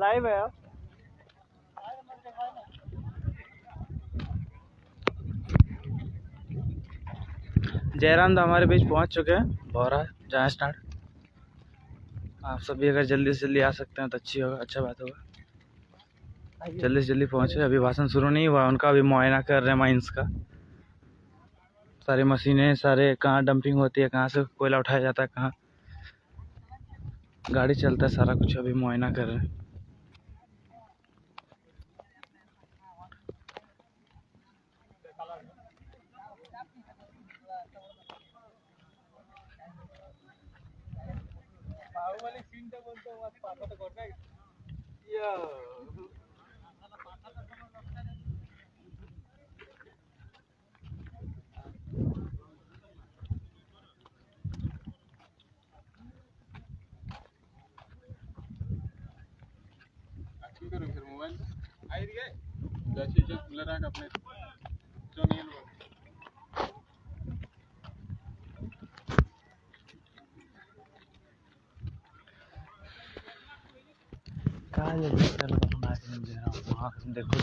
Live है। जयराम दा हमारे बीच पहुंच चुके हैं भौरा जहाँ स्टार्ट। आप सभी अगर जल्दी से जल्दी आ सकते हैं तो अच्छी होगा, अच्छा बात होगा। जल्दी से जल्दी पहुंचे, अभी भाषण शुरू नहीं हुआ उनका, अभी मुआयना कर रहे हैं माइंस का। सारी मशीनें, सारे कहाँ डंपिंग होती है, कहाँ से कोयला उठाया जाता है, कहाँ गाड़ी चलता है, सारा कुछ अभी मुआयना कर रहे हैं। मोबाइल आई रही है जैसे जो खुला रहा अपने जो नहीं लो देखो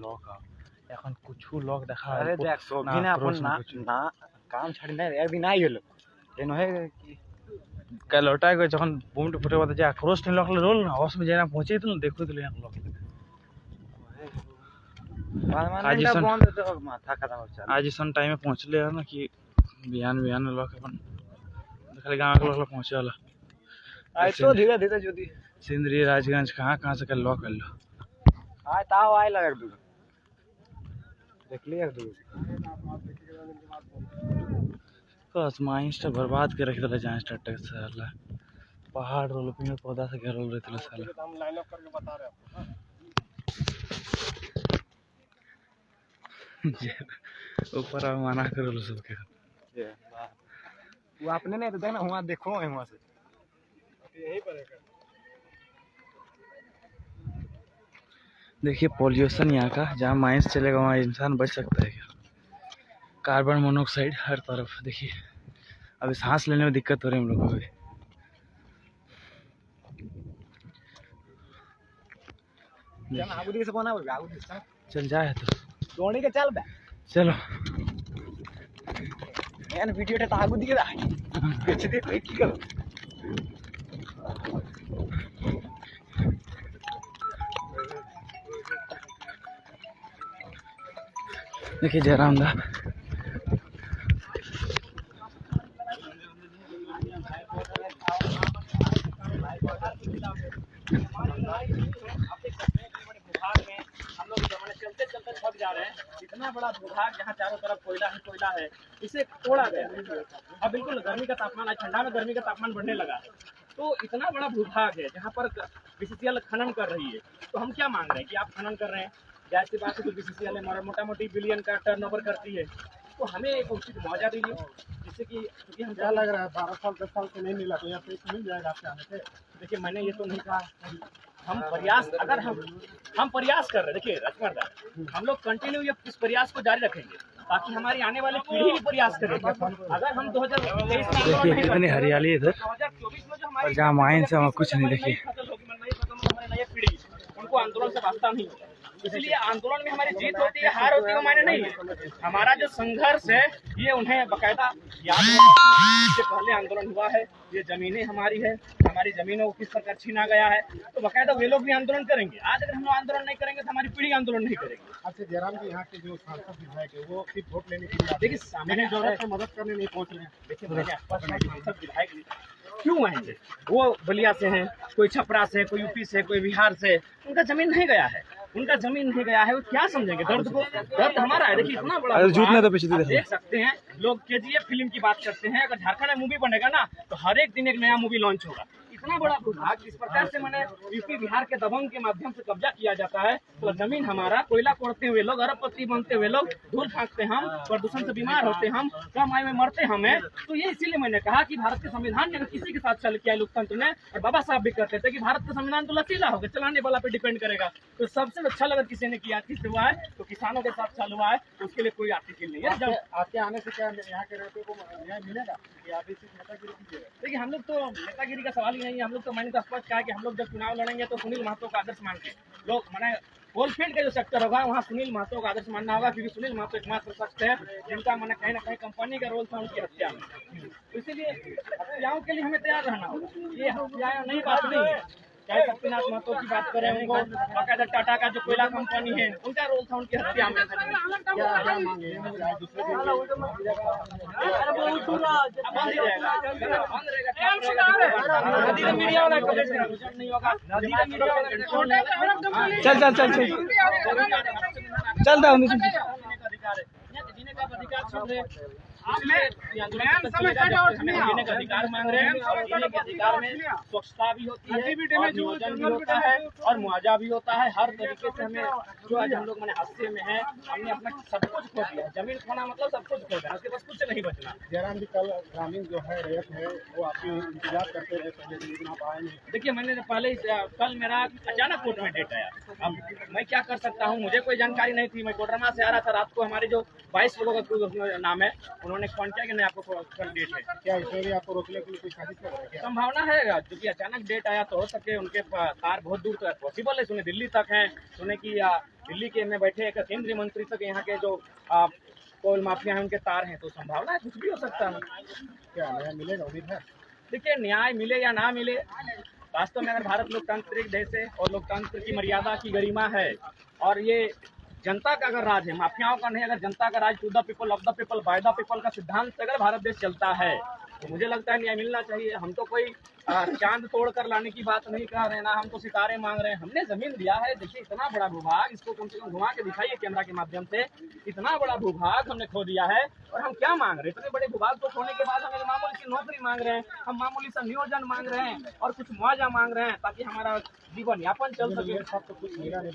लॉक এখন কিছু লক দেখা আরে দেখ সবই না আপন না কাম ছাড়ি না একদিন আই গেল কেন হে কি কাল ওটাই কই যখন বুমটা ফুটে বাদে যে ক্রস নি লক রোল না হাউস में जाना पहुंचे तो देखो तो यहाँ लॉक आज बंद तो माथा खत्म हो चल आज सन टाइम में पहुंचले है ना कि बिहान बिहान लॉक अपन खाली गांव के लोग पहुंचे वाला आज तो धीरे धीरे जदी सिंदरी राजगंज कहां से कर लॉक कर लो आय ताव आय लग दू देख लिया दू बस माइंड बर्बाद के रख दिला जहां स्टार्ट से साला पहाड़ रोल पेड़ पौधा से घेरल रहते साला हम लाइन अप करके बता रहे हैं ऊपर आ माना करो सबके वो अपने नहीं तो देखना वहां देखो वहां से यही पर है। देखिए पॉल्यूशन यहाँ का, जहाँ माइंस चलेगा वहाँ इंसान बच सकता है क्या? कार्बन मोनोऑक्साइड हर तरफ। देखिए अभी सांस लेने में दिक्कत हो रही है हम लोगों को भी। चल जाए तो दौड़ी के चल चलो वीडियो टा आगू दिखे की करो देखिए जयराम दा इतना बड़ा भूभाग जहाँ चारों तरफ कोयला ही कोयला है, इसे तोड़ा गया। अब बिल्कुल गर्मी का तापमान, आज ठंडा में गर्मी का तापमान बढ़ने लगा, तो इतना बड़ा भूभाग है जहाँ पर बीसीसीएल खनन कर रही है। तो हम क्या मांग रहे हैं कि आप खनन कर रहे हैं, जाहिर सी बात है, तो बीसीसीएल मोटा मोटी बिलियन का टर्नओवर करती है, तो हमें एक उचित मुआवजा दीजिए, जिससे कि क्योंकि हम क्या लग रहा है 12 साल 10 साल से नहीं मिला, तो यहाँ पे मिल जाएगा आपके आने से। देखिए मैंने ये तो नहीं कहा, हम प्रयास, अगर हम प्रयास कर रहे हैं, देखिए राजकुमार, हम लोग कंटिन्यू इस प्रयास को जारी रखेंगे ताकि हमारी आने वाली पीढ़ी भी प्रयास करेगी। अगर हम 2023 में देखिए कितनी हरियाली इधर, 2024 में जो हमारी माइंस है कुछ नहीं, देखिए हमारी नई पीढ़ी उनको आंदोलन से वास्ता नहीं। इसलिए आंदोलन में हमारी जीत होती है हार होती है वो मायने नहीं है। हमारा जो संघर्ष है ये उन्हें बकायदा याद है। इससे पहले आंदोलन हुआ है, ये जमीनें हमारी है, हमारी जमीनों को किस प्रकार छीना गया है, तो बकायदा वे लोग भी आंदोलन करेंगे। आज अगर हम लोग आंदोलन नहीं करेंगे तो हमारी पीढ़ी आंदोलन नहीं करेगी। अच्छा जयराम जी, यहाँ के जो सांसद विधायक है वो सिर्फ वोट लेने के लिए देखिए सामने जरूरत है, मदद करने नहीं पहुँच रहे हैं। देखिए मैंने स्पष्ट कहा कि सब विधायक क्यों आएंगे, वो बलिया से हैं, कोई छपरा से, कोई यूपी से, कोई बिहार से, उनका जमीन नहीं गया है, उनका जमीन नहीं गया है, वो क्या समझेंगे दर्द को। दर्द हमारा है। देखिए इतना बड़ा आप देख सकते हैं, लोग केजीएफ फिल्म की बात करते हैं, अगर झारखंड में मूवी बनेगा ना तो हर एक दिन एक नया मूवी लॉन्च होगा। इतना बड़ा विभाग इस प्रकार से मैंने यूपी बिहार के दबंग के माध्यम से कब्जा किया जाता है, तो जमीन हमारा, कोयला कोड़ते हुए लोग, अरबपति बनते हुए लोग, धूल फांकते हम, प्रदूषण से बीमार होते हम, कम आयु में मरते हमें। तो ये इसीलिए मैंने कहा कि भारत के संविधान ने किसी के साथ चल किया लोकतंत्र ने, और बाबा साहब भी कहते थे कि भारत का संविधान तो लचीला होगा, चलाने वाला पे डिपेंड करेगा। तो सबसे अच्छा अगर किसी ने किया किस हुआ है तो किसानों के साथ चालू हुआ है, तो उसके लिए कोई आर्टिकल नहीं है। जब आपके आने से क्या यहाँ के रहते को न्याय मिलेगा? नेतागिरी कीजिएगा? देखिए हम लोग तो नेतागिरी का सवाल ही नहीं है। हम लोग तो मैंने तो स्पष्ट कहा कि हम लोग जब चुनाव लड़ेंगे तो सुनील महतो का आदर्श मान के लोग, मैंने कोलफील्ड का जो सेक्टर होगा वहाँ सुनील महतो का आदर्श मानना होगा, क्योंकि सुनील महतो एकमात्र शख्स है जिनका मैंने कहीं ना कहीं कंपनी का रोल था उनकी हत्या में। तो इसीलिए हत्याओं के लिए हमें तैयार रहना होगा। ये हत्याएं नहीं बात नहीं है, चाहे शक्तिनाथ महतो की बात करें, उनको बाकायदा टाटा का जो कोयला कंपनी है उनका रोल था उनकी हत्या में। चल चल चल चल चल रहा हूँ जीने का अधिकार छीन रहे हैं। जीने का अधिकार मांग रहे हैं, और जीने के अधिकार में स्वच्छता भी होती है, और नियोजन भी होता है, और मुआवजा भी होता है। हर तरीके से हमें जो आज हम लोग मैंने हादसे में है, हमने अपना सब कुछ खो दिया। जमीन खोना मतलब सब कुछ खो दिया, उसके पास कुछ नहीं बचना। जयराम जी, कल ग्रामीण जो है रैयत है वो आपकी इंतजार करते रहे, पहले लेकिन आप आए नहीं। देखिए मैंने पहले कल मेरा अचानक कोर्ट में डेट आया। अब मैं क्या कर सकता हूँ, मुझे कोई जानकारी नहीं थी। मैं कोडरमा से आ रहा था, रात को हमारे जो 22 लोगों का नाम है उन्होंने फोन किया कि नहीं आपको कल डेट है। क्या इसमें भी आपको रोकने के लिए कोई साजिश कर रहे हैं? संभावना है, क्योंकि अचानक डेट आया तो हो सके उनके तार बहुत दूर तक पॉसिबल है, सुने दिल्ली तक है, सुने कि दिल्ली के में बैठे एक केंद्रीय मंत्री तक यहाँ के जो कोल माफिया है उनके तार हैं, तो संभावना है कुछ भी हो सकता है। क्या न्याय मिलेगा, उम्मीद है? देखिए न्याय मिले या ना मिले, वास्तव में अगर भारत लोकतांत्रिक देश है और लोकतंत्र की मर्यादा की गरिमा है, और ये जनता का अगर राज है, माफियाओं का नहीं, अगर जनता का राज, to the people of the people by the people का सिद्धांत से अगर भारत देश चलता है तो मुझे लगता है न्याय मिलना चाहिए। हम तो कोई चांद तोड़ कर लाने की बात नहीं कर रहे ना, हम तो सितारे मांग रहे हैं। हमने जमीन दिया है, देखिए इतना बड़ा भूभाग, इसको कम से कम घुमा के दिखाइए कैमरा के माध्यम से, इतना बड़ा भूभाग हमने खो दिया है। और हम क्या मांग रहे हैं, इतने बड़े भूभाग को खोने के बाद हम एक मामूली सी नौकरी मांग रहे हैं, हम मामूली सा नियोजन मांग रहे हैं और कुछ मुआवजा मांग रहे हैं ताकि हमारा जीवन यापन चल सके। सब तो कुछ मिला नहीं।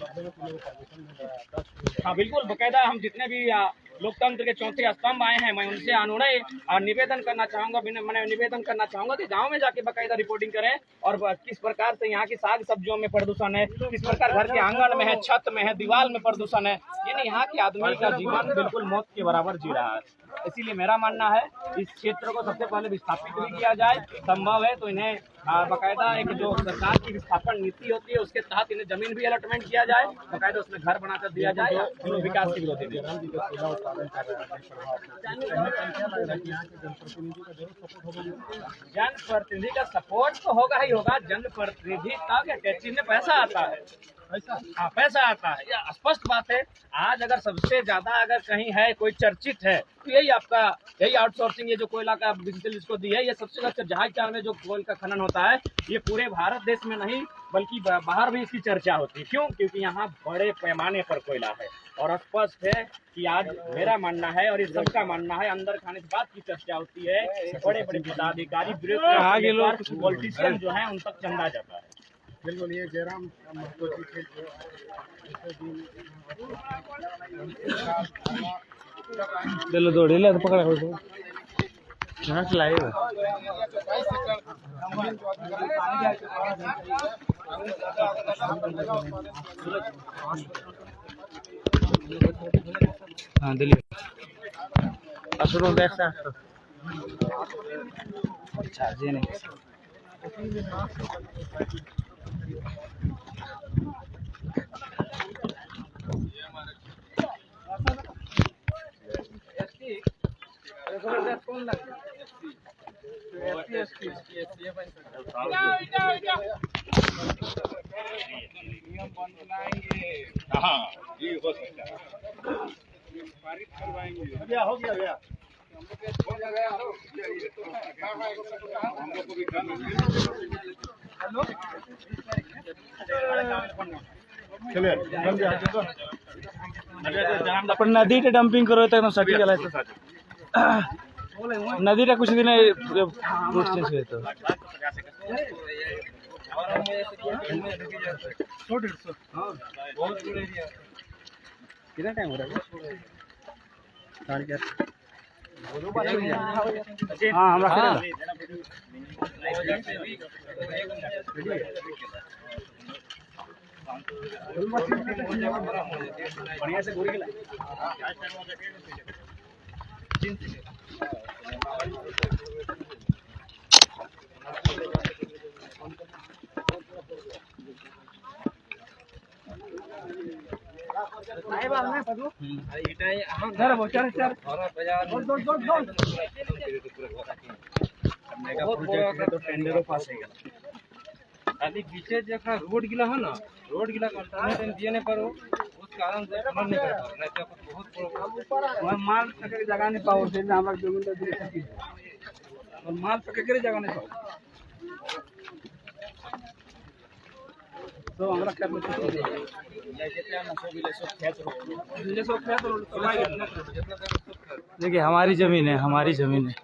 हाँ बिल्कुल, बकायदा हम जितने भी लोकतंत्र के चौथे स्तंभ आए हैं, मैं उनसे अनुरोध और निवेदन करना चाहूंगा, मैंने निवेदन करना चाहूंगा कि गांव में जाके बकायदा रिपोर्टिंग करें, और किस प्रकार से यहाँ की साग सब्जियों में प्रदूषण है, किस प्रकार घर के आंगन में है, छत में है, दीवार में प्रदूषण है, यानी यहाँ के आदमी का जीवन बिल्कुल मौत के बराबर जी रहा है। इसीलिए मेरा मानना है इस क्षेत्र को सबसे पहले विस्थापित भी किया जाए, संभव है तो इन्हें बकायदा एक जो सरकार की विस्थापन नीति होती है उसके तहत इन्हें जमीन भी अलॉटमेंट किया जाए, बकायदा उसमें घर बनाकर दिया जाए, विकास के विरोधी भी। जनप्रतिनिधि का सपोर्ट तो होगा ही होगा, जनप्रतिनिधि तक टैक्सी में पैसा आता है, हाँ पैसा आता है, यह स्पष्ट बात है। आज अगर सबसे ज्यादा अगर कहीं है कोई चर्चित है तो यही आपका यही आउटसोर्सिंग, ये जो कोयला का बिजली जिसको दी है, ये सबसे ज्यादा जहाज चाल में जो कोयल का खनन होता है, ये पूरे भारत देश में नहीं बल्कि बाहर भी इसकी चर्चा होती है। क्यों? क्योंकि यहाँ बड़े पैमाने पर कोयला है, और स्पष्ट है कि आज मेरा मानना है और इस सबका मानना है, अंदर खाने के बाद की चर्चा होती है, बड़े बड़े पदाधिकारी पॉलिटिशियन जो है उन तक चंदा जाता है। बिल्कुल, ये जयराम महतो जी थे जो ले लो दौड़े ले पकड़ा हो यहाँ से लाए हाँ दिल्ली असुरों बैग से अच्छा जी नहीं गया हो गया चलिए पण नदी टे डंपिंग करो एकदम सटी गेला नदी टा कुछ दिन रूट चेंज हुए तो कितना टाइम हो रहा है हाँ हम रख बढ़िया से गोरी खाली बीचे जगह रोड गिला है ना रोड गिला कंटेनर दिए नहीं पारो उस कारण से खबर नहीं कर पाओ नहीं तो बहुत प्रॉब्लम माल सके जगह नहीं पाओ से हमरा जमीन दे और माल सके के जगह नहीं पाओ तो हमरा कर देखिए हमारी जमीन है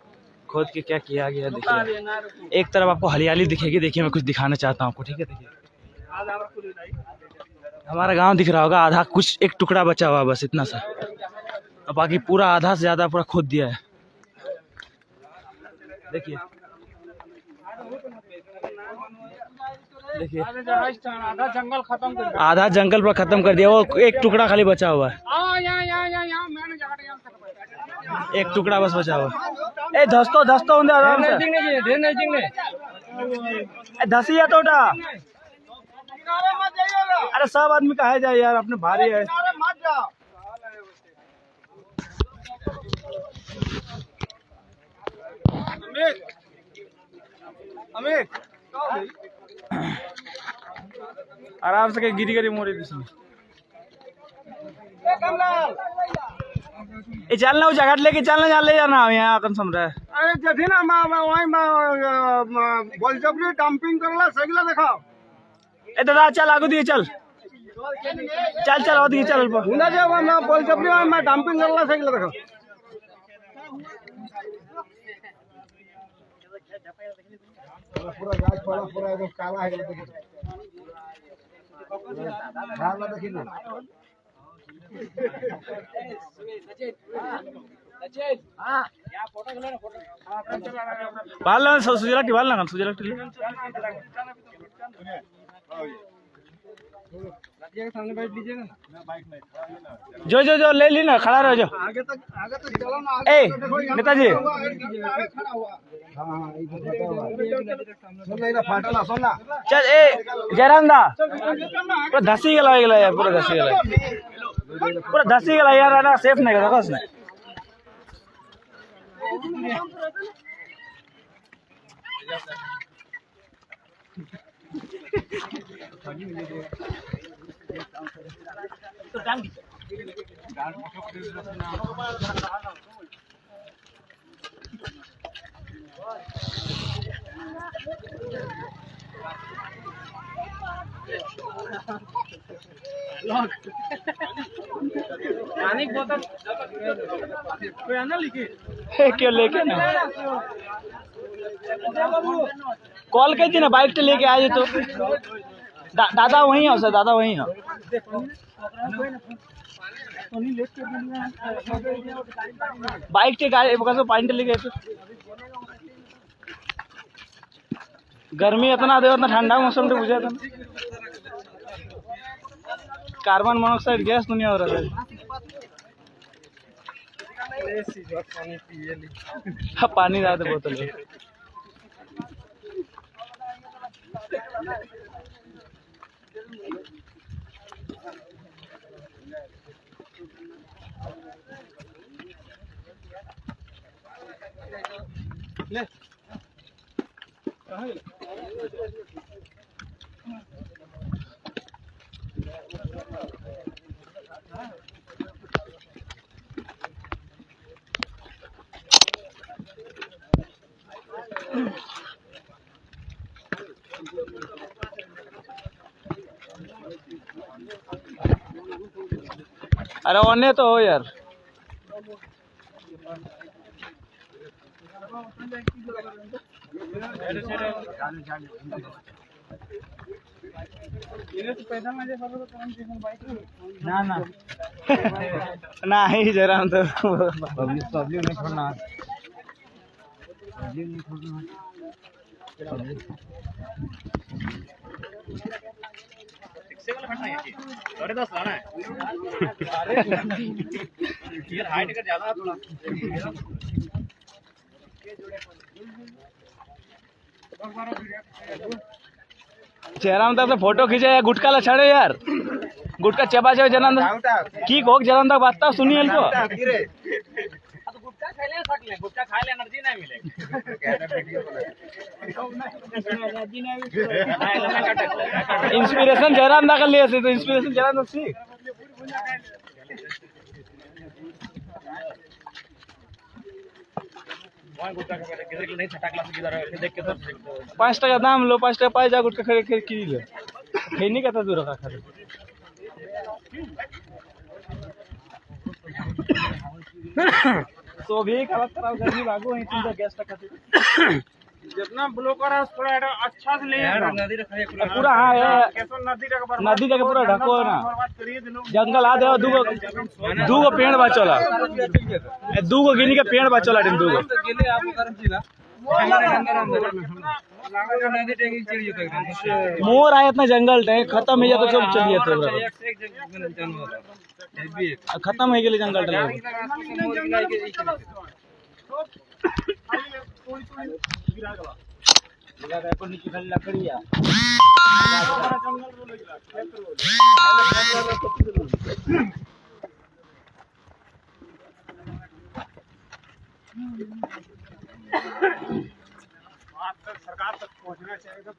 खोद के क्या किया गया देखिए एक तरफ आपको हरियाली दिखेगी देखिए मैं कुछ दिखाना चाहता हूँ आपको ठीक है देखिए हमारा गांव दिख रहा होगा आधा कुछ एक टुकड़ा बचा हुआ बस इतना सा और बाकी पूरा आधा से ज्यादा पूरा खोद दिया है देखिए आधा जंगल पर खत्म कर दिया वो एक टुकड़ा खाली बचा हुआ है एक टुकड़ा बस बचा हुआ ए धस्तो आराम से धसिया तोटा अरे सब आदमी कहा जाए यार अपने भारी है आराम से गिरी मोरे ये चलना जगह लेके चलना ले जाना यहाँ कौन समझ रहा है अरे जथी ना वहीं बोलचपरी डंपिंग करला सगला देखा ए दादा चल आगू दिए चल दिए चल हुना जे मैं बोलचपरी में डंपिंग करला सगला देखा पूरा गाछ पूरा एकदम काला है देखो धान ला देखी ना सुजला सामने बैठ लीजिएगा जो ले ली ना खड़ा रहो जो आगे तक चलो ना ए नेताजी चल ए जयराम दा पूरा धसी गला यार पूरा धसी गला यार ना सेफ नहीं कर उसने पानी की बोतल कोई आना लिखी क्यों लेके ना कॉल कर दी ना बाइक से लेके आए तो दादा वहीं हो सर दादा वहीं हो बाइक से गाड़ी पानी लेके तो गर्मी इतना दे उतना ठंडा मौसम तो बुझा था कार्बन मोनोक्साइड गैस तो नहीं हो रहा था पानी ज्यादा बोतल ले कहाँ गेल? अरे ओने तो हो यार। ना ना नहीं जरा हम तो पब्लिक नहीं छोड़ना, पब्लिक नहीं छोड़ना। अरे 10 लाना है यार, हाइट का ज्यादा थोड़ा। चेहरा में तो फोटो खींचे या गुटका ला छाड़े यार, गुटका चबा चबा जनांद की कोक जनांद बात सुनिए इनको। गुटखा खाए ले सकले, गुटखा खाए ले एनर्जी नहीं मिलेगी। इंस्पिरेशन जयराम दा कर लिए तो इंस्पिरेशन जयराम सीख। गुटखा खा किधर नहीं छटा क्लास किधर है देख के सब 5 टाका दाम लो, 5 टाका पाई जा गुटका खरीद की लो, खैनी का दूर रखा खरीद। तो भी हालत खराब गर्मी लागू है तुम तो गैस टका जितना ब्लॉकर है थोड़ा अच्छा से ले नदी रखा है पूरा। हाँ है कैसे नदी का नदी का पूरा ढको है ना, बर्बाद करिए दिनों जंगल आ दे दूगो पेड़ बचोला, दूगो गिनी के पेड़ बचोला टिन दूगो। गेले आप करम जिला नदी टेंगी चिड़ियो तक मोर आया इतना जंगल टैंक खत्म हो जाए तो सब चलिए तो एक से एक जानवर है भी खत्म हो गए जंगल टैंक। मोर गिराई के लकड़िया सरकार तक पहुंचना चाहिए। तो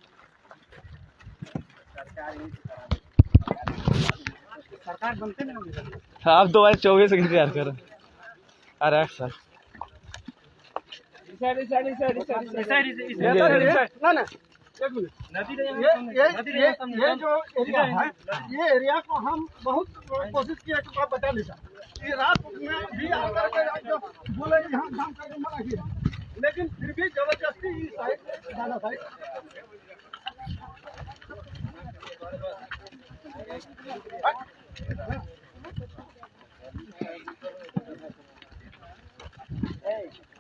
सरकार बनते नहीं आप 2024 के इंतजार करो। अरे सर ना ना एक मिनट, ये जो एरिया है, ये एरिया को हम बहुत कोशिश किया कि आप बचा लेता। ये रात में भी आकर के जो बोले कि हम काम करने मना किया, लेकिन फिर भी जबरदस्ती इस साइड जाना साइड।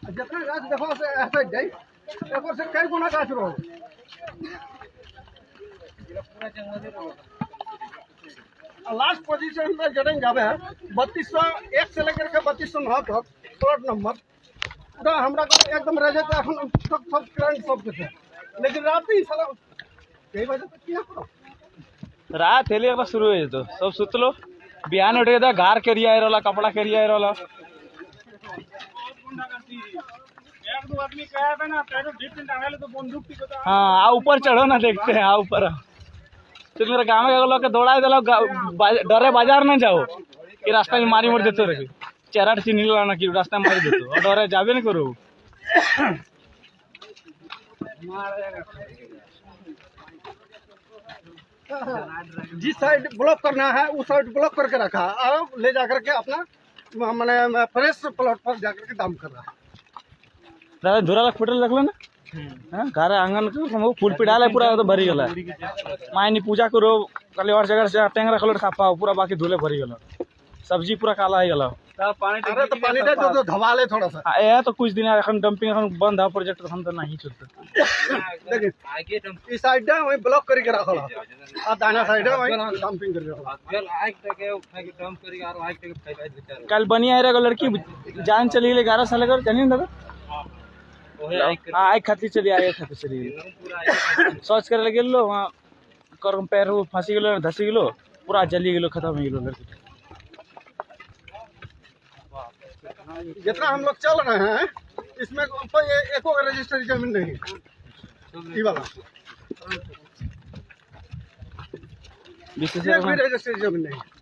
जितना गाछ देखो से ऐसे जाई, एक से कई गुना गाछ रहो। लास्ट पोजीशन में जड़ें जावे है 3201 से लेकर के 3209 तक प्लॉट नंबर पूरा हमरा को एकदम रह जाता है। सब क्लाइंट सब के थे, लेकिन रात ही साला कई बजे तक किया करो। रात हेली एक शुरू हो तो सब सुतलो, बिहान उठ गया घर करिया रोला, कपड़ा करिया रोला। एक दो आदमी कहा था ना तेरे डिप डाले तो बंदूक की बता। हाँ आ ऊपर चढ़ो ना, देखते हैं आ ऊपर। तो मेरे गाँव के लोग के दौड़ा दिलो, डरे बाजार ना जाओ कि रास्ता में मारी मोड़ देते रहे, चेहरा चिन्ह लाना कि रास्ता में मारी देते और डरे जाबे नहीं करो। जिस साइड ब्लॉक करना है उस साइड ब्लॉक करके रखा, अब ले जाकर के अपना मैंने फ्रेश प्लॉट पर जाकर के दाम कर रहा है। दादा धुरा फुटल रख लो ना, हाँ घर आंगन को फूल पिटाले पूरा तो भरी गला। मायनी पूजा करो कल और जगह से टेंग रख लो खापा पूरा, बाकी धुले भरी गला, सब्जी पूरा काला ही गला। अरे तो पानी दे तो धवाले थोड़ा सा। ये तो कुछ दिन এখন डंपिंग এখন बंद है प्रोजेक्ट, हम तो नहीं चलते। देखिए इस साइड है वही ब्लॉक करके रखा है, और दाना साइड है वही डंपिंग कर रखा है। चल आग तक उठा के डंप करी और आग तक फैला बेचारा। कल बनी आ रहा लड़की जान चली गई 11 साल का, जानी दादा ओहे आग हाँ आई खाती चली आई खाती चली गई। पूरा आग सर्च करे लगे लो वहाँ कर पैर फांसी गलो धसी गलो पूरा जली गलो, खत्म हो गलो लड़की। जितना हम लोग चल रहे हैं इसमें कोई एको रजिस्ट्री जमीन नहीं है ये वाला, बीसीसी एक भी रजिस्ट्री जमीन नहीं है।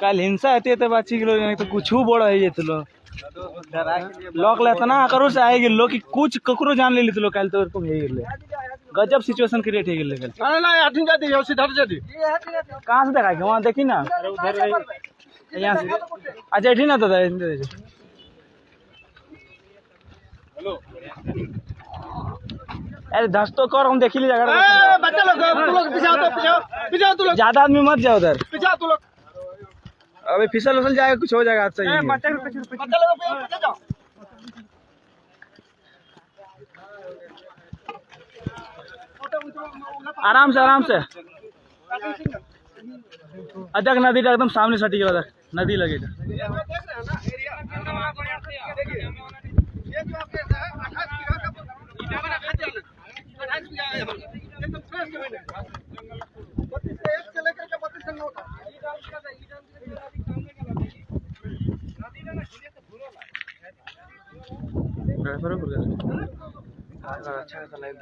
कल हिंसा होती है तो बाची के लोग तो कुछ बड़ा है ये तो लोग लॉक ले इतना करो से आएगी लोग कि कुछ ककरो जान ले ली तो लोग कल तो को भेज ले गजब सिचुएशन क्रिएट है गेले कल। ना ना आठीन जा दी सीधा जा दी कहां से देखा के वहां देखी ना यहां से अच्छा ठीक ना तो हेलो अरे दस तो कर हम देखी ली जगह बच्चा लोग तू लोग पीछे आओ तू लोग ज्यादा आदमी मत जाओ उधर पीछे आओ तू लोग अबे फिसल उसल जाएगा कुछ हो जाएगा सही है। बच्चा लोग पीछे जाओ आराम से अदक नदी का एकदम सामने सटी गया नदी लगेगा। अच्छा लाइव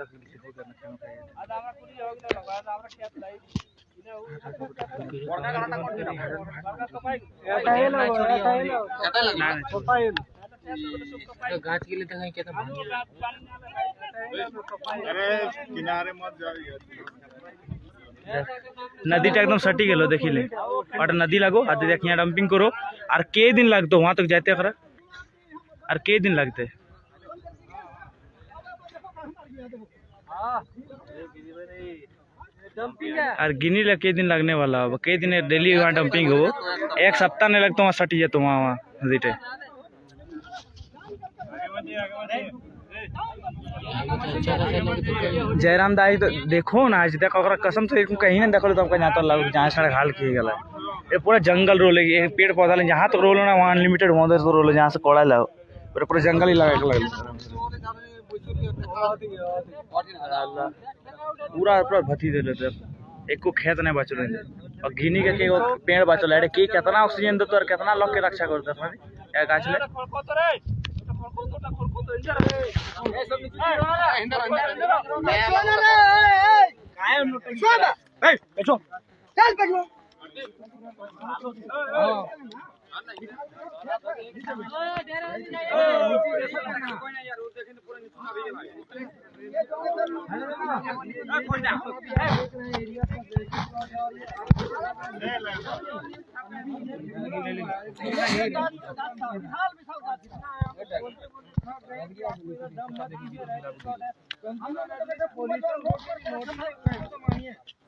गाछ के लिए देखें क्या किनारे मत जाइए नदी एकदम सटी गेलो देखी ले और नदी लगो आते देख यहाँ डंपिंग करो और के दिन लगते वहां तक जाते खरा और के दिन लगते और गिनी लग के दिन लगने वाला अब के दिन डेली वहाँ डंपिंग हो एक सप्ताह नहीं लगता वहाँ सटी जाते वहाँ नदी टे जयराम दाई तो देखो ना आज देखो कसम से कहीं ना देखो तो हमका जहाँ तक लग जहाँ सड़क हाल किए गला ये पूरा जंगल रोल है पेड़ पौधा ले जहाँ तक रोल ना वहाँ अनलिमिटेड वहाँ तो रोल जहाँ से कोड़ा लाओ पूरा जंगल ही लगा पूरा पूरा भती दे लेते एक को खेत नहीं बचल और घिनी के पेड़ बचल है के कितना ऑक्सीजन देते और कितना लोग के रक्षा करते गाछ ले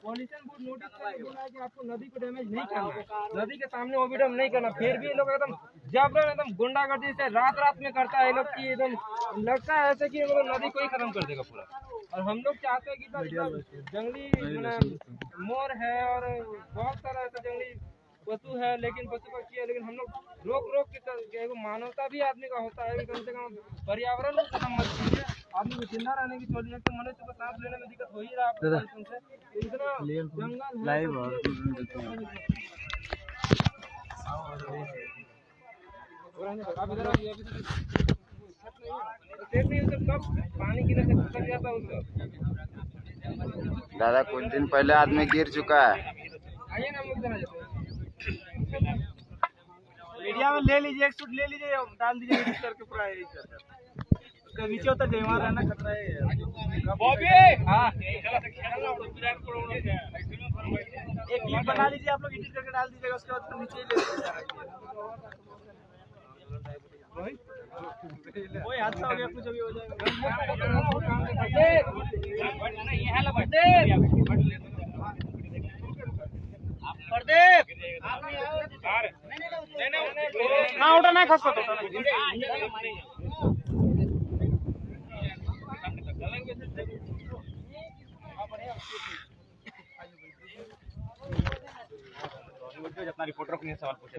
पॉल्यूशन बोर्ड नोटिस बोला है कि आपको नदी को डैमेज नहीं करना है, नदी के सामने ओवरडैम नहीं करना, फिर भी लोग एकदम जबरन एकदम गुंडागर्दी से रात में करता है लोग की एकदम लगता है ऐसे कि मतलब नदी को ही खत्म कर देगा पूरा। और हम लोग चाहते हैं कि जंगली मोर है और बहुत सारा ऐसा जंगली पशु है, लेकिन पशु पक्षी है, लेकिन हम लोग रोक के मानवता भी आदमी का होता है कि कम से कम पर्यावरण को खत्म मत कीजिए। आदमी को जिंदा रहने की चोरी है तो मनुष्य को सांस लेने में दिक्कत हो ही रहा है इतना जंगल पानी गिरने से खत्म जाता है। दादा कुछ दिन पहले आदमी गिर चुका है। आइए ना हम लोग मीडिया में ले लीजिए, एक शूट ले लीजिए, डाल दीजिए एडिट करके पूरा एडिट कर उसका नीचे होता है वहाँ रहना खतरा है। बॉबी हाँ एक क्लिप बना लीजिए आप लोग, एडिट करके डाल दीजिएगा, उसके बाद तो नीचे ले वही हादसा हो गया, कुछ अभी हो जाएगा। हाँ उठा नहीं खस जितना रिपोर्टर को सवाल पूछे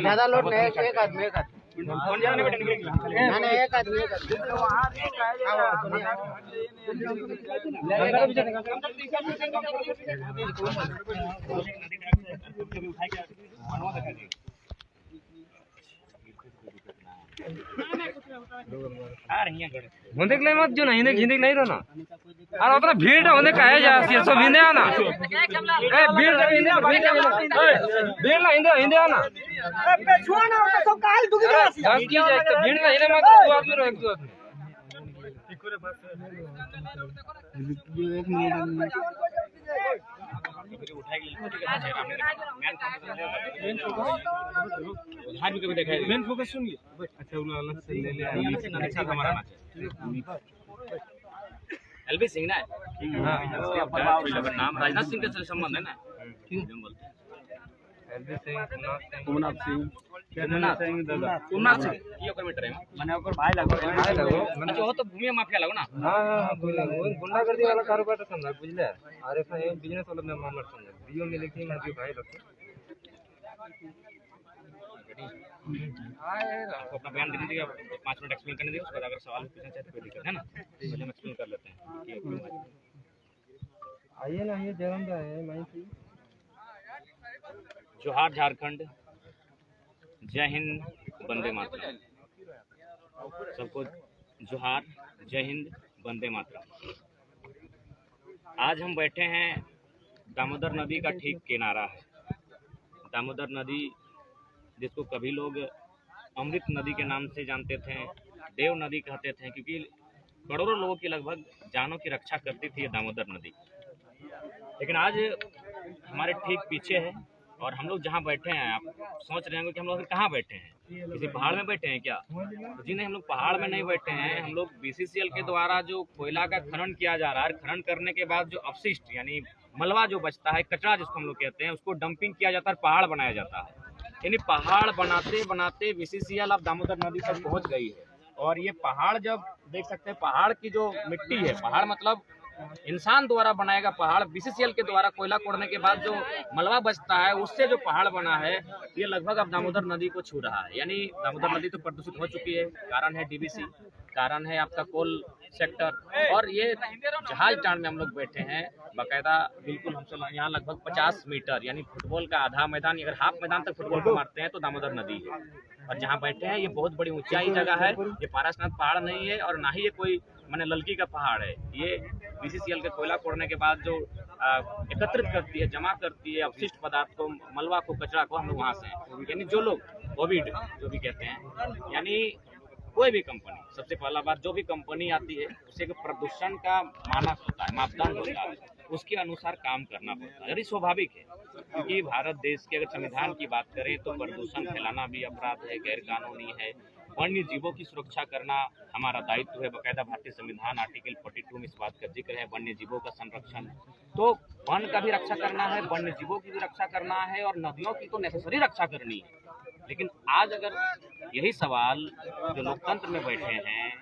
ज्यादा लोड नहीं, एक आदमी कौन जाने बेटे निकलेंगे एक आदमी होंदे के मत जो नहीं हिंदी नहीं रहना और उतना भीड़ होने का है जा सब हिंदे आना ए भीड़ भीड़ ना हिंदे आना सब काल दुखी बस की जाए तो भीड़ ना हिंदे मत दो आदमी रहो एक दो आदमी मेन फोकस सुनिए अच्छा अलग से ले ले हमारा एलबी सिंह ना नाम राजनाथ सिंह के संबंध है ना एलबी सिंह उमनाथ सिंह उमनाथ सिंह ये मीटर है माने ओकर भाई लगो अच्छा वो तो भूमि माफिया लगो ना हां गुंडागर्दी वाला कारोबार तो समझ बुझले अरे भाई बिजनेस वाला में मामला समझ बीओ में लिखी मैं भाई लोग आपको अपना बयान दे दीजिएगा 5 मिनट एक्सप्लेन करने दीजिए उसके बाद अगर सवाल पूछना चाहे तो कोई दिक्कत है ना पहले हम एक्सप्लेन कर लेते हैं आइए ना ये जन्म है मैं जोहार झारखंड, जय हिंद, वंदे मातरम। सबको जोहार, जय हिंद, वंदे मातरम। आज हम बैठे हैं दामोदर नदी का ठीक किनारा है। दामोदर नदी जिसको कभी लोग अमृत नदी के नाम से जानते थे, देव नदी कहते थे, क्योंकि करोड़ों लोगों की लगभग जानों की रक्षा करती थी ये दामोदर नदी। लेकिन आज हमारे ठीक पीछे है और हम लोग जहाँ बैठे हैं, आप सोच रहे होंगे कि हम लोग कहाँ बैठे हैं, किसी पहाड़ में बैठे हैं क्या? तो जी नहीं, हम लोग पहाड़ में नहीं बैठे हैं। हम लोग BCCL के द्वारा जो कोयला का खनन किया जा रहा है, खनन करने के बाद जो अपशिष्ट यानी मलबा जो बचता है, कचरा जिसको हम लोग कहते हैं, उसको डंपिंग किया जाता है, पहाड़ बनाया जाता है। यानी पहाड़ बनाते बनाते BCCL अब दामोदर नदी तक पहुँच गई है। और ये पहाड़ जब देख सकते हैं, पहाड़ की जो मिट्टी है, पहाड़ मतलब इंसान द्वारा बनाएगा पहाड़, BCCL के द्वारा कोयला कोड़ने के बाद जो मलबा बचता है उससे जो पहाड़ बना है, ये लगभग अब दामोदर नदी को छू रहा है। यानी दामोदर नदी तो प्रदूषित हो चुकी है। कारण है DBC, कारण है आपका कोल सेक्टर। और ये जहाज टाण में हम लोग बैठे हैं बाकायदा, बिल्कुल हमसे यहाँ लगभग 50 मीटर यानी फुटबॉल का आधा मैदान, अगर हाफ मैदान तक फुटबॉल को मारते हैं तो दामोदर नदी है। और जहाँ बैठे हैं ये बहुत बड़ी ऊंचाई जगह है। ये पारसनाथ पहाड़ नहीं है और ना ही ये कोई माने ललकी का पहाड़ है। ये BCCL के कोयला कोड़ने के बाद जो एकत्रित करती है, जमा करती है अपशिष्ट पदार्थ को, मलबा को, कचरा को, हम लोग वहाँ से हैं। यानी जो लोग कोविड जो भी कहते हैं, यानी कोई भी कंपनी, सबसे पहला बात, जो भी कंपनी आती है उसे एक प्रदूषण का मानक होता है, मापदंड होता है, उसके अनुसार काम करना पड़ता है। यही स्वाभाविक है, क्योंकि भारत देश के अगर संविधान की बात करें तो प्रदूषण फैलाना भी अपराध है, गैर कानूनी है। वन्य जीवों की सुरक्षा करना हमारा दायित्व है। बाकायदा भारतीय संविधान आर्टिकल 42 में इस बात का जिक्र है, वन्य जीवों का संरक्षण। तो वन का भी रक्षा करना है, वन्य जीवों की भी रक्षा करना है और नदियों की तो नेसेसरी रक्षा करनी है। लेकिन आज अगर यही सवाल जो लोकतंत्र में बैठे हैं,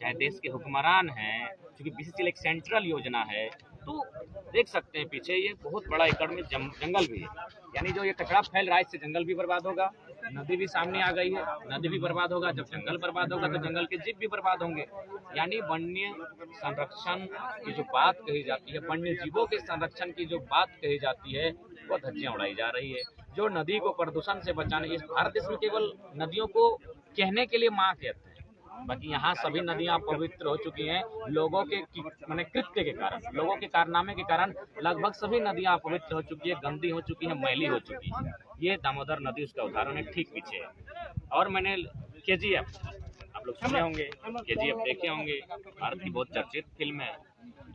चाहे देश के हुक्मरान हैं, क्योंकि BCCL एक सेंट्रल योजना है, तो देख सकते हैं पीछे ये बहुत बड़ा एकड़ में जंगल भी है। यानी जो ये कचरा फैल रहा है, इससे जंगल भी बर्बाद होगा, नदी भी सामने आ गई है, नदी भी बर्बाद होगा। जब जंगल बर्बाद होगा तो जंगल के जीव भी बर्बाद होंगे। यानी वन्य संरक्षण की जो बात कही जाती है, वन्य जीवों के संरक्षण की जो बात कही जाती है, वो धज्जियां उड़ाई जा रही है। जो नदी को प्रदूषण से बचाने, इस भारत देश में केवल नदियों को कहने के लिए माँ कहते हैं, बाकी यहाँ सभी नदियाँ पवित्र हो चुकी हैं। लोगों के माने कृत्य के कारण, लोगों के कारनामे के कारण लगभग सभी नदियाँ अपवित्र हो चुकी है, गंदी हो चुकी है, मैली हो चुकी है। ये दामोदर नदी उसका उदाहरण है, ठीक पीछे है। और मैंने KGF, आप लोग सुने होंगे, KGF देखे होंगे, भारत की बहुत चर्चित फिल्म है।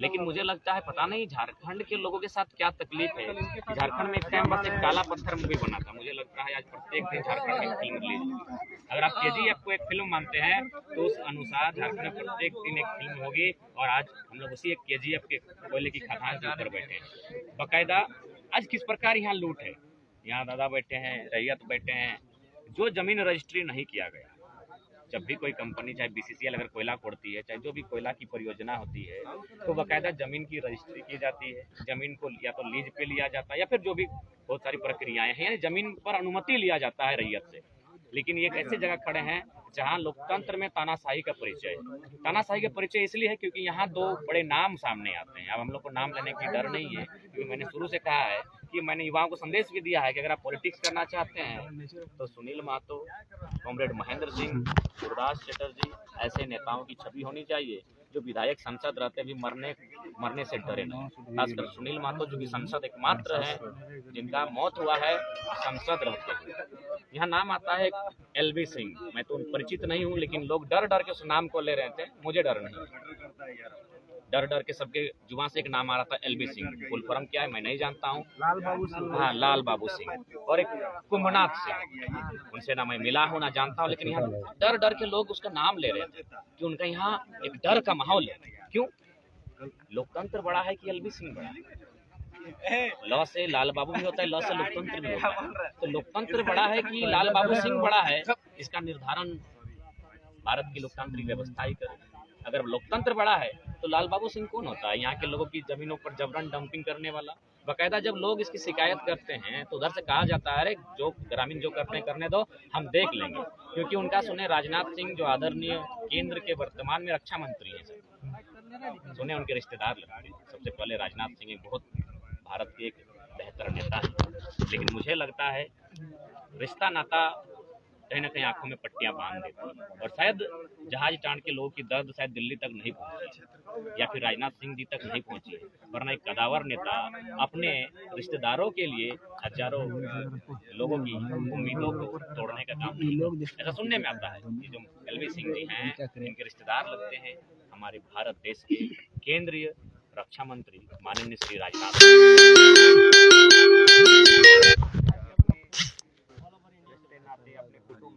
लेकिन मुझे लगता है पता नहीं झारखंड के लोगों के साथ क्या तकलीफ है। झारखंड में एक टाइम बस एक काला पत्थर मूवी बना था, मुझे लगता है आज प्रत्येक दिन झारखंड में फिल्म रिलीज। अगर आप KGF को एक फिल्म मानते हैं तो उस अनुसार झारखंड में प्रत्येक दिन एक फिल्म होगी। और आज हम लोग उसी एक KGF के कोयले की खदान के ऊपर बैठे हैं। बाकायदा आज किस प्रकार यहाँ लूट है। यहाँ दादा बैठे हैं, रैयत बैठे हैं। जो जमीन रजिस्ट्री नहीं किया गया, जब भी कोई कंपनी चाहे BCCL अगर कोयला खोदती है, चाहे जो भी कोयला की परियोजना होती है, तो बाकायदा ज़मीन की रजिस्ट्री की जाती है। ज़मीन को या तो लीज पे लिया जाता है या फिर जो भी बहुत सारी प्रक्रियाएं हैं, यानी ज़मीन पर अनुमति लिया जाता है रैयत से। लेकिन ये एक ऐसी जगह खड़े हैं जहां लोकतंत्र में तानाशाही का परिचय है। तानाशाही का परिचय इसलिए है क्योंकि यहाँ दो बड़े नाम सामने आते हैं। अब हम लोग को नाम लेने की डर नहीं है, क्योंकि मैंने शुरू से कहा है कि मैंने युवाओं को संदेश भी दिया है कि अगर आप पॉलिटिक्स करना चाहते हैं तो सुनील महतो, कॉमरेड महेंद्र सिंह, गुरदास चटर्जी ऐसे नेताओं की छवि होनी चाहिए जो विधायक संसद रहते भी मरने से डरे नहीं। खासकर सुनील महतो जो कि संसद एकमात्र है जिनका मौत हुआ है संसद रहते हुए। यहाँ नाम आता है LV सिंह। मैं तो परिचित नहीं हूँ, लेकिन लोग डर डर के उस नाम को ले रहे थे। मुझे डर नहीं, डर डर के सबके जुबान से एक नाम आ रहा था LV सिंह। फुल फॉर्म क्या है मैं नहीं जानता हूँ। लाल बाबू सिंह। हाँ, लाल बाबू सिंह। और एक कुंभनाथ सिंह, उनसे ना मैं मिला हूँ ना जानता हूँ, लेकिन यहाँ डर डर के लोग उसका नाम ले रहे थे कि उनका यहाँ एक डर का माहौल है। क्यों? लोकतंत्र बड़ा है कि LV सिंह बड़ा है? लॉ से लाल बाबू भी होता है, लॉ से लोकतंत्र भी होता है। तो लोकतंत्र बड़ा है कि लाल बाबू सिंह बड़ा है, इसका निर्धारण भारत की लोकतांत्रिक व्यवस्था ही करे। अगर लोकतंत्र बड़ा है तो लाल बाबू सिंह कौन होता है? यहाँ के लोगों की जमीनों पर जबरन डंपिंग करने वाला। बाकायदा जब लोग इसकी शिकायत करते हैं तो उधर से कहा जाता है अरे जो ग्रामीण जो करते हैं करने दो, हम देख लेंगे। क्योंकि उनका सुने राजनाथ सिंह जो आदरणीय केंद्र के वर्तमान में रक्षा मंत्री हैं, सुने उनके रिश्तेदार लगते हैं। सबसे पहले राजनाथ सिंह एक बहुत भारत के एक बेहतर नेता है, लेकिन मुझे लगता है रिश्ता नाता कहीं ना कहीं आंखों में पट्टियां बांध देती है। और शायद जहाज टाँड के लोगों की दर्द शायद दिल्ली तक नहीं पहुंची या फिर राजनाथ सिंह जी तक नहीं पहुंची है, वरना एक कदावर नेता अपने रिश्तेदारों के लिए हजारों लोगों की उम्मीदों को तोड़ने का काम नहीं। ऐसा सुनने में आता है कि जो LV सिंह जी हैं इनके रिश्तेदार लगते हैं हमारे भारत देश के केंद्रीय रक्षा मंत्री माननीय श्री राजनाथ। अपने कुटुंब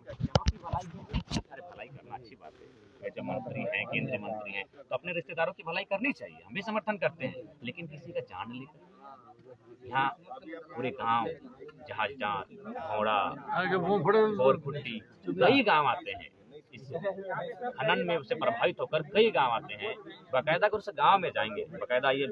भलाई करना अच्छी बात है। जब मंत्री हैं, केंद्रीय मंत्री हैं, तो अपने रिश्तेदारों की भलाई करनी चाहिए। हम भी समर्थन करते हैं, लेकिन किसी का जान लेकर यहाँ पूरे गांव जहाज डांड, घोड़ा, बोरकुट्टी कई गांव आते हैं। इस खनन में उससे प्रभावित होकर कई गांव आते हैं। बाकायदा अगर उस गांव में जाएंगे, बाकायदा ये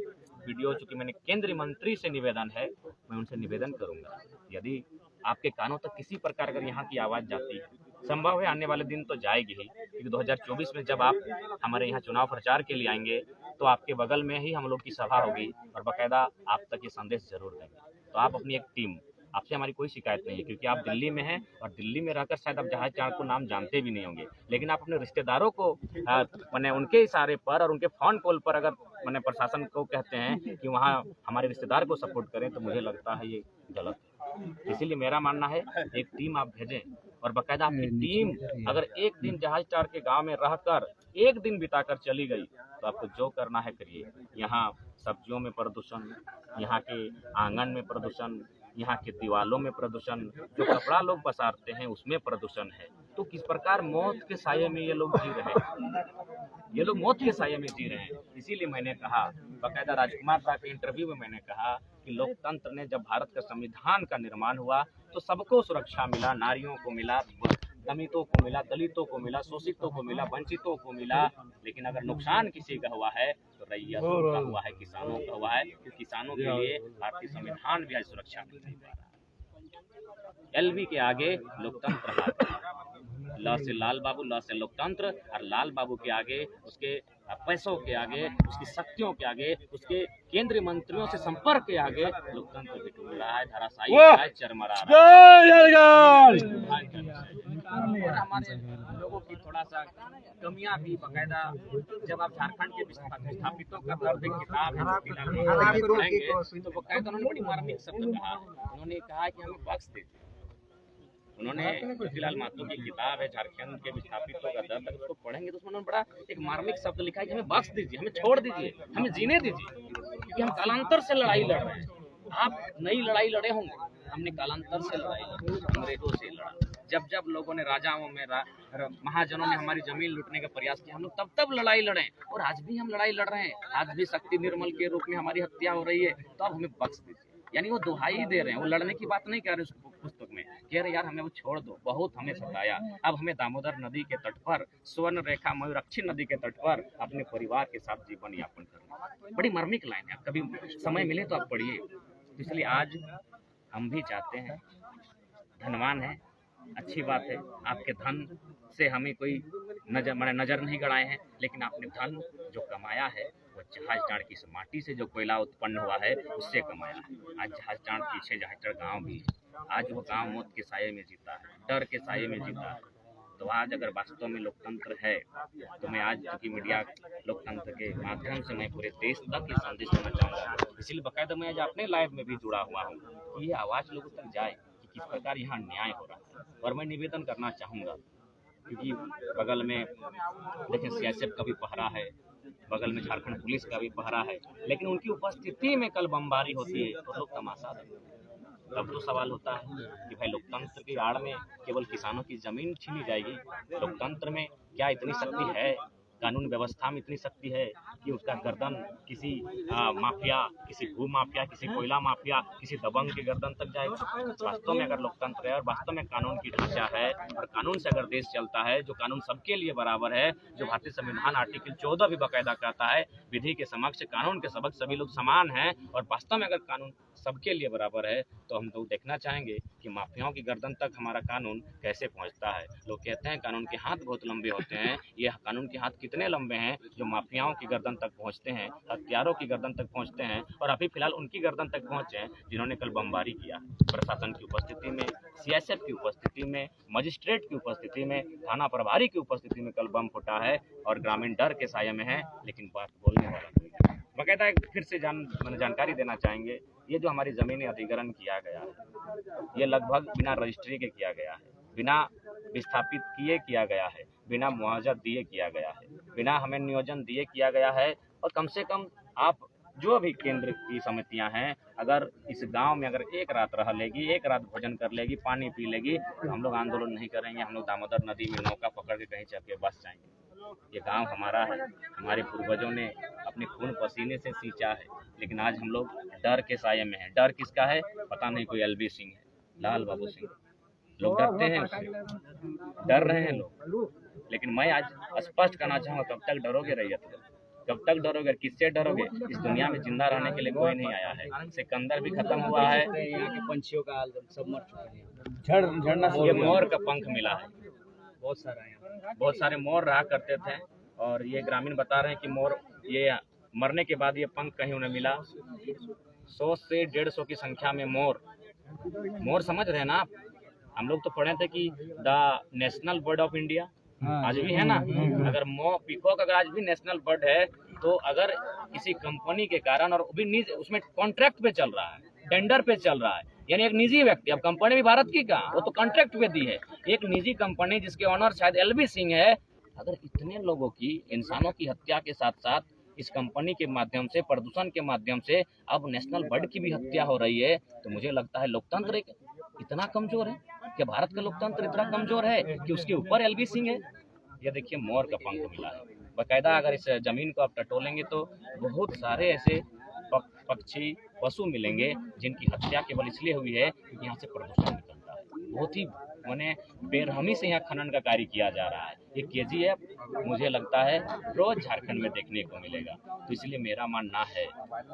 वीडियो चूंकि मैंने केंद्रीय मंत्री से निवेदन है, मैं उनसे निवेदन करूंगा यदि आपके कानों तक किसी प्रकार अगर यहाँ की आवाज़ जाती है, संभव है आने वाले दिन तो जाएगी ही, क्योंकि 2024 में जब आप हमारे यहाँ चुनाव प्रचार के लिए आएंगे तो आपके बगल में ही हम लोग की सभा होगी और बाकायदा आप तक ये संदेश जरूर देंगे। तो आप अपनी एक टीम, आपसे हमारी कोई शिकायत नहीं है क्योंकि आप दिल्ली में हैं और दिल्ली में रहकर शायद आप जहाज टाँड को नाम जानते भी नहीं होंगे, लेकिन आप अपने रिश्तेदारों को मैंने उनके इशारे पर और उनके फोन कॉल पर अगर मैंने प्रशासन को कहते हैं कि वहाँ हमारे रिश्तेदार को सपोर्ट करें, तो मुझे लगता है ये गलत है। इसीलिए मेरा मानना है एक टीम आप भेजें और बाकायदा आपकी टीम अगर एक दिन जहाज टाँड के गाँव में रहकर एक दिन बिताकर चली गई तो आपको जो करना है करिए। यहाँ सब्जियों में प्रदूषण, यहाँ के आंगन में प्रदूषण, यहाँ के दीवालों में प्रदूषण, जो कपड़ा लोग पसारते हैं उसमें प्रदूषण है। तो किस प्रकार मौत के साये में ये लोग जी रहे हैं, ये लोग मौत के साये में जी रहे हैं। इसीलिए मैंने कहा, बाकायदा राजकुमार साहब के इंटरव्यू में मैंने कहा कि लोकतंत्र ने जब भारत का संविधान का निर्माण हुआ तो सबको सुरक्षा मिला, नारियों को मिला, दलितों को मिला, दलितों को मिला, शोषितों को मिला, वंचितों को मिला। लेकिन अगर नुकसान किसी का हुआ है तो रैयतों का हुआ है, किसानों का हुआ है, क्योंकि किसानों के लिए भारतीय संविधान भी आज सुरक्षा मिल नहीं पा रहा। LV के आगे लोकतंत्र हाथ है। लॉ से लाल बाबू, लॉ से लोकतंत्र, और लाल बाबू के आगे, उसके पैसों के आगे, उसकी शक्तियों के आगे, उसके केंद्रीय मंत्रियों से संपर्क के आगे लोकतंत्र भी टूट रहा है, धराशायी है, चरमरा रहा है। और हमारे लोगों की थोड़ा सा कमियां भी बाकायदा, जब आप झारखंड के विस्थापितों का दर्द एक किताब है जो फिलहाल पढ़ेंगे तो बाकायदा उन्होंने बड़ी मार्मिक शब्द कहा। उन्होंने कहा कि हमें बख्श दे। उन्होंने फिलहाल महतो की किताब है झारखंड के विस्थापितों का दर्द, अगर उसको पढ़ेंगे तो उसमें उन्होंने बड़ा एक मार्मिक शब्द लिखा है कि हमें बख्श दीजिए, हमें छोड़ दीजिए, हमें जीने दीजिए, क्योंकि हम कालांतर से लड़ाई लड़ रहे हैं। आप नई लड़ाई लड़े होंगे, हमने कालांतर से लड़ाई लड़ी, अंग्रेजों से लड़ा। जब जब लोगों ने, राजाओं में, महाजनों ने हमारी जमीन लूटने का प्रयास किया, हम लोग तब तब लड़ाई लड़े और आज भी हम लड़ाई लड़ रहे हैं। आज भी शक्ति निर्मल के रूप में हमारी हत्या हो रही है, तो अब हमें बख्श दीजिए। यानी वो दुहाई दे रहे हैं, वो लड़ने की बात नहीं कर रहे उस पुस्तक में, कह रहे यार हमें वो छोड़ दो, बहुत हमें सताया, अब हमें दामोदर नदी के तट पर, स्वर्ण रेखा मयूरक्षी नदी के तट पर अपने परिवार के साथ जीवन यापन करना। बड़ी मार्मिक लाइन है, आप कभी समय मिले तो आप पढ़िए। तो इसलिए आज हम भी चाहते हैं, धनवान है, अच्छी बात है, आपके धन से हमें कोई नजर नहीं गड़ाए हैं, लेकिन आपने धन जो कमाया है वो जहाज टाड़ की माटी से जो कोयला उत्पन्न हुआ है उससे कमाया है। आज जहाज टाड़ पीछे जहाज गांव भी है, आज वो गांव मौत के साये में जीता है, डर के साये में जीता है। तो आज अगर वास्तव में लोकतंत्र है तो मैं आज चूंकि मीडिया लोकतंत्र के माध्यम से मैं पूरे देश तक ये संदेश देना चाहूँगा, इसलिए बाकायदा मैं आज अपने लाइव में भी जुड़ा हुआ हूँ कि ये आवाज़ लोगों तक जाए कि किस प्रकार यहाँ न्याय हो रहा है। और मैं निवेदन करना चाहूँगा क्योंकि बगल में देखिए सीआईएसएफ का भी पहरा है, बगल में झारखंड पुलिस का भी पहरा है, लेकिन उनकी उपस्थिति में कल बमबारी होती है तो लोग तमाशा देखते हैं। तब तो सवाल होता है कि भाई लोकतंत्र की आड़ में केवल किसानों की जमीन छीनी जाएगी, लोकतंत्र में क्या इतनी शक्ति है, कानून व्यवस्था में इतनी शक्ति है कि उसका गर्दन किसी माफिया, किसी भू माफिया, किसी कोयला माफिया, किसी दबंग के गर्दन तक जाएगा? वास्तव में अगर लोकतंत्र है और वास्तव में कानून की ढांचा है और कानून से अगर देश चलता है, जो कानून सबके लिए बराबर है, जो भारतीय संविधान आर्टिकल 14 भी बाकायदा कहता है विधि के समक्ष कानून के सबक सभी लोग समान हैं, और वास्तव में अगर कानून सबके लिए बराबर है तो हम तो देखना चाहेंगे कि माफियाओं की गर्दन तक हमारा कानून कैसे पहुंचता है। लोग कहते हैं कानून के हाथ बहुत लंबे होते हैं, ये कानून के हाथ कितने लंबे हैं जो माफियाओं की गर्दन तक पहुंचते हैं, हथियारों की गर्दन तक पहुंचते हैं, और अभी फिलहाल उनकी गर्दन तक पहुंचे हैं जिन्होंने कल बमबारी किया। प्रशासन की उपस्थिति में, सीआईएसएफ की उपस्थिति में, मजिस्ट्रेट की उपस्थिति में, थाना प्रभारी की उपस्थिति में कल बम फूटा है और ग्रामीण डर के साये में है, लेकिन बात बोलने वाला कोई नहीं। बाकायदा फिर से जानकारी देना चाहेंगे, ये जो हमारी ज़मीनी अधिग्रहण किया गया है ये लगभग बिना रजिस्ट्री के किया गया है, बिना विस्थापित किए किया गया है, बिना मुआवजा दिए किया गया है, बिना हमें नियोजन दिए किया गया है। और कम से कम आप जो भी केंद्र की समितियां हैं, अगर इस गांव में अगर एक रात रह लेगी, एक रात भोजन कर लेगी, पानी पी लेगी, तो हम लोग आंदोलन नहीं करेंगे, हम लोग दामोदर नदी में नौका पकड़ के कहीं चल के बस जाएंगे। ये गांव हमारा है, हमारे पूर्वजों ने अपने खून पसीने से सींचा है, लेकिन आज हम लोग डर के साये में हैं। डर किसका है पता नहीं, कोई एलबी सिंह है, लाल बाबू सिंह, लोग डरते हैं उससे, डर रहे हैं लोग। लेकिन मैं आज स्पष्ट करना चाहूँगा, कब तक डरोगे रैयत लोग, कब तक डरोगे, किससे डरोगे? इस दुनिया में जिंदा रहने के लिए कोई नहीं आया है। सिकंदर भी खत्म हुआ है, यहाँ के पंछियों का हाल सब मर चुके हैं, झड़ना ये मोर का पंख मिला है, बहुत सारा है, बहुत सारे मोर रहा करते थे, और ये ग्रामीण बता रहे हैं कि मोर ये मरने के बाद ये पंख कहीं उन्हें मिला। 100 से 150 की संख्या में मोर समझ रहे हैं ना आप? हम लोग तो पढ़े थे कि the national bird of India आज भी है ना। अगर पीकॉक अगर आज भी नेशनल बर्ड है, तो अगर किसी कंपनी के कारण, और भी उसमें कॉन्ट्रैक्ट पे चल रहा है, टेंडर पे चल रहा है, यानी एक निजी व्यक्ति, अब कंपनी भी भारत की कहाँ, वो तो कॉन्ट्रैक्ट पे दी है, एक निजी कंपनी जिसके ऑनर शायद एलबी सिंह है। अगर इतने लोगों की, इंसानों की हत्या के साथ साथ इस कंपनी के माध्यम से, प्रदूषण के माध्यम से अब नेशनल बर्ड की भी हत्या हो रही है, तो मुझे लगता है लोकतंत्र इतना कमजोर है कि भारत का लोकतंत्र इतना कमजोर है कि उसके ऊपर एलबी सिंह है। ये देखिए मोर का पंख मिला है बाकायदा। अगर इस जमीन को आप टटोलेंगे तो बहुत सारे ऐसे पक्षी, पशु मिलेंगे जिनकी हत्या केवल इसलिए हुई है क्योंकि यहाँ से प्रदूषण निकलता है। बहुत ही मैंने बेरहमी से यहाँ खनन का कार्य किया जा रहा है। ये केजीएफ मुझे लगता है रोज झारखंड में देखने को मिलेगा। तो इसलिए मेरा मानना है,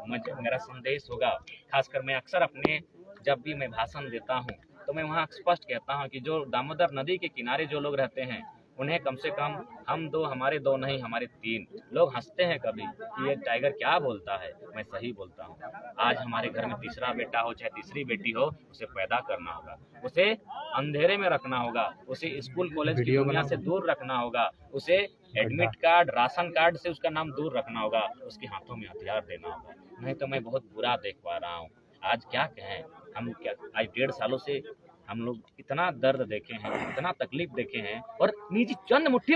मेरा संदेश होगा, खासकर मैं अक्सर अपने जब भी मैं भाषण देता हूँ तो मैं वहाँ स्पष्ट कहता हूँ कि जो दामोदर नदी के किनारे जो लोग रहते हैं उन्हें कम से कम हम दो, हमारे दो नहीं हमारे 3 लोग हंसते हैं कभी कि ये टाइगर क्या बोलता है, मैं सही बोलता हूँ। आज हमारे घर में तीसरा बेटा हो चाहे तीसरी बेटी हो, उसे पैदा करना होगा, उसे अंधेरे में रखना होगा, उसे स्कूल कॉलेज की दुनिया से दूर रखना होगा, उसे एडमिट कार्ड, राशन कार्ड से उसका नाम दूर रखना होगा, उसके हाथों में हथियार देना होगा। नहीं तो मैं बहुत बुरा देख पा रहा हूँ। आज क्या कहें हम, क्या आज 1.5 सालों से हम लोग इतना दर्द देखे हैं, इतना तकलीफ देखे हैं, और निजी चंद मुट्ठी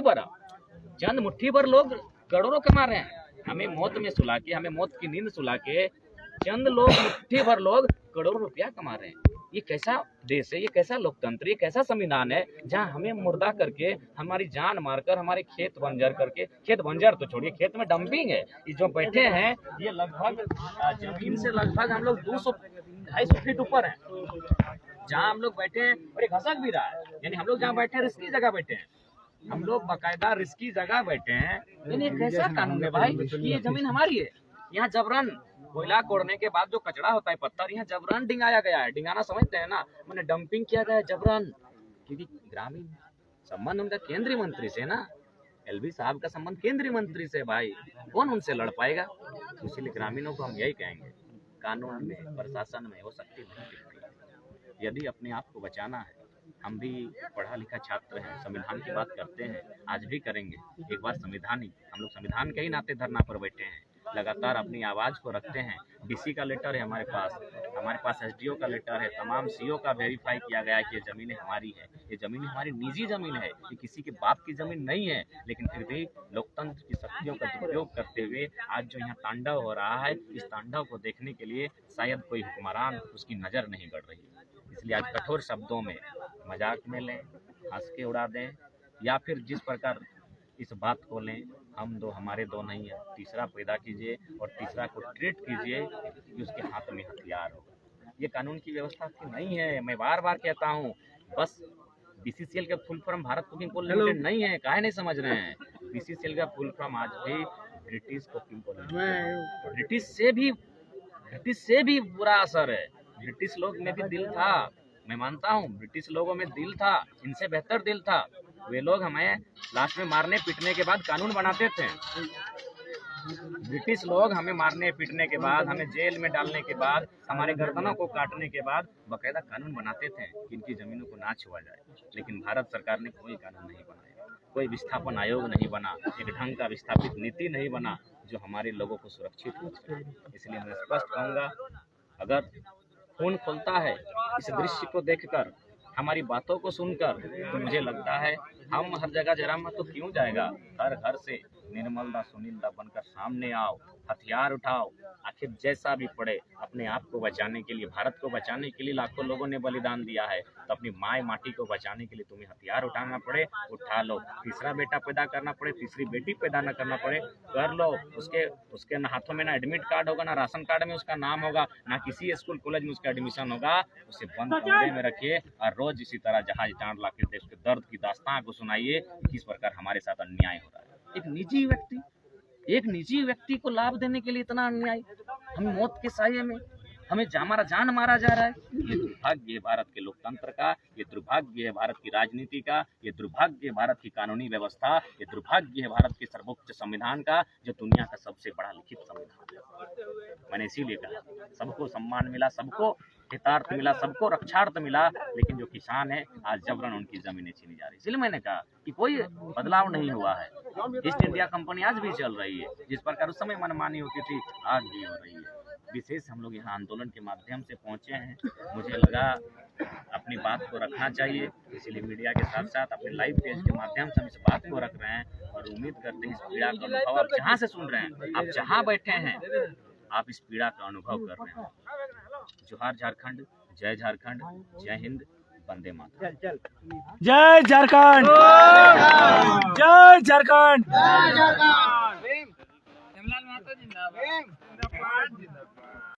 भर लोग करोड़ों कमा रहे हैं। हमें मौत में सुला के, हमें मौत की नींद सुला के चंद लोग, मुट्ठी भर लोग करोड़ों रुपया कमा रहे हैं। ये कैसा देश है, ये कैसा लोकतंत्र, ये कैसा संविधान है जहाँ हमें मुर्दा करके, हमारी जान मारकर, हमारे खेत बंजर करके, खेत बंजर तो छोड़िए, खेत में डंपिंग है। ये जो बैठे हैं ये लगभग जमीन से लगभग हम लोग 200-250 फीट ऊपर है। जहाँ हम लोग बैठे हैं और एक घसक भी रहा है, यानी हम लोग जहाँ बैठे हैं रिस्की जगह बैठे हैं, हम लोग बाकायदा रिस्की जगह बैठे हैं। यानी एक कैसा कानून है भाई कि ये जमीन हमारी है, यहाँ जबरन कोयला कोड़ने के बाद जो कचरा होता है पत्थर, यहाँ जबरन डिंगाया गया है। डिंगाना समझते हैं ना, मैंने डंपिंग किया गया है जबरन, क्योंकि ग्रामीण संबंध उनका केंद्रीय मंत्री से ना, एलवी साहब का संबंध केंद्रीय मंत्री से, भाई कौन उनसे लड़ पाएगा। इसलिए ग्रामीणों को हम यही कहेंगे, कानून में प्रशासन में वो शक्ति नहीं दिखती। यदि अपने आप को बचाना है, हम भी पढ़ा लिखा छात्र हैं, संविधान की बात करते हैं, आज भी करेंगे। एक बार संविधान ही, हम लोग संविधान के ही नाते धरना पर बैठे हैं, लगातार अपनी आवाज को रखते हैं। डीसी का लेटर है हमारे पास एसडीओ का लेटर है, तमाम सीओ का वेरीफाई किया गया है कि ये जमीनें हमारी है, ये जमीन हमारी निजी जमीन है, ये किसी के बाप की जमीन नहीं है। लेकिन फिर भी लोकतंत्र की शक्तियों का दुरुपयोग करते हुए आज जो यहाँ तांडव हो रहा है, इस तांडव को देखने के लिए शायद कोई हुक्मरान उसकी नजर नहीं बढ़ रही। इसलिए आज कठोर शब्दों में मजाक में लें, हंस के उड़ा दें, या फिर जिस प्रकार इस बात को लें, हम दो हमारे दो नहीं है, तीसरा पैदा कीजिए और तीसरा को ट्रीट कीजिए कि उसके हाथ में हथियार हो। ये कानून की व्यवस्था की नहीं है। मैं बार बार कहता हूँ, बस बीसीसीएल का full form Bharat cooking coal limited नहीं है, काहे नहीं समझ रहे हैं। बीसीसीएल का फुल फॉर्म आज भी British cooking coal limited, British से भी बुरा असर है। ब्रिटिश लोग में भी दिल था, मैं मानता हूँ ब्रिटिश लोगों में दिल था, इनसे बेहतर दिल था। वे लोग हमें लास्ट में मारने पीटने के बाद कानून बनाते थे। ब्रिटिश लोग हमें मारने पीटने के बाद, हमें जेल में डालने के बाद, हमारे गर्दनों को काटने के बाद बाकायदा कानून बनाते थे कि इनकी जमीनों को ना छुआ जाए। लेकिन भारत सरकार ने कोई कानून नहीं बनाया, कोई विस्थापन आयोग नहीं बना, एक ढंग का विस्थापित नीति नहीं बना जो हमारे लोगों को सुरक्षित रखे। इसलिए मैं स्पष्ट कहूँगा, अगर खून खोलता है इस दृश्य को देखकर, हमारी बातों को सुनकर, तो मुझे लगता है हम हर जगह जरा मत तो क्यों जाएगा, हर घर से निर्मल दा सुनील दा बनकर सामने आओ, हथियार उठाओ। आखिर जैसा भी पड़े, अपने आप को बचाने के लिए, भारत को बचाने के लिए लाखों लोगों ने बलिदान दिया है, तो अपनी माँ माटी को बचाने के लिए तुम्हें हथियार उठाना पड़े, उठा लो। तीसरा बेटा पैदा करना पड़े, तीसरी बेटी पैदा न करना पड़े, कर लो। उसके ना हाथों में ना एडमिट कार्ड होगा, ना राशन कार्ड में उसका नाम होगा, ना किसी स्कूल कॉलेज में उसका एडमिशन होगा। उसे बंद कमरे में रखिए और रोज इसी तरह जहाज डांड ला के उसके दर्द की दास्तां को सुनाइए, किस प्रकार हमारे साथ अन्याय हो रहा है। एक निजी व्यक्ति को लाभ देने के लिए इतना अन्याय, हमें मौत के साये में हमें हमारा जान मारा जा रहा है। ये दुर्भाग्य है भारत के लोकतंत्र का, ये दुर्भाग्य है भारत की राजनीति का, ये दुर्भाग्य है भारत की कानूनी व्यवस्था, ये दुर्भाग्य है भारत के सर्वोच्च संविधान का, जो दुनिया का सबसे बड़ा लिखित संविधान है। मैंने इसीलिए कहा, सबको सम्मान मिला, सबको हितार्थ मिला, सबको रक्षार्थ मिला, लेकिन जो किसान है आज जबरन उनकी जमीनें छीनी जा रही। इसलिए मैंने कहा कि कोई बदलाव नहीं हुआ है। ईस्ट इंडिया कंपनी आज भी चल रही है, जिस प्रकार उस समय मनमानी होती थी आज भी हो रही है। विशेष हम लोग यहाँ आंदोलन के माध्यम से पहुँचे हैं, मुझे लगा अपनी बात को रखना चाहिए, इसलिए मीडिया के साथ साथ अपने लाइव पेज के माध्यम से हम इस बात को रख रहे हैं और उम्मीद करते हैं इस पीड़ा का अनुभव आप जहाँ से सुन रहे हैं, आप जहाँ बैठे हैं, आप इस पीड़ा का अनुभव कर रहे हैं। जोहार झारखंड, जय झारखंड, जय हिंद, वंदे मातरम। जय झारखंड, जय झारखंड।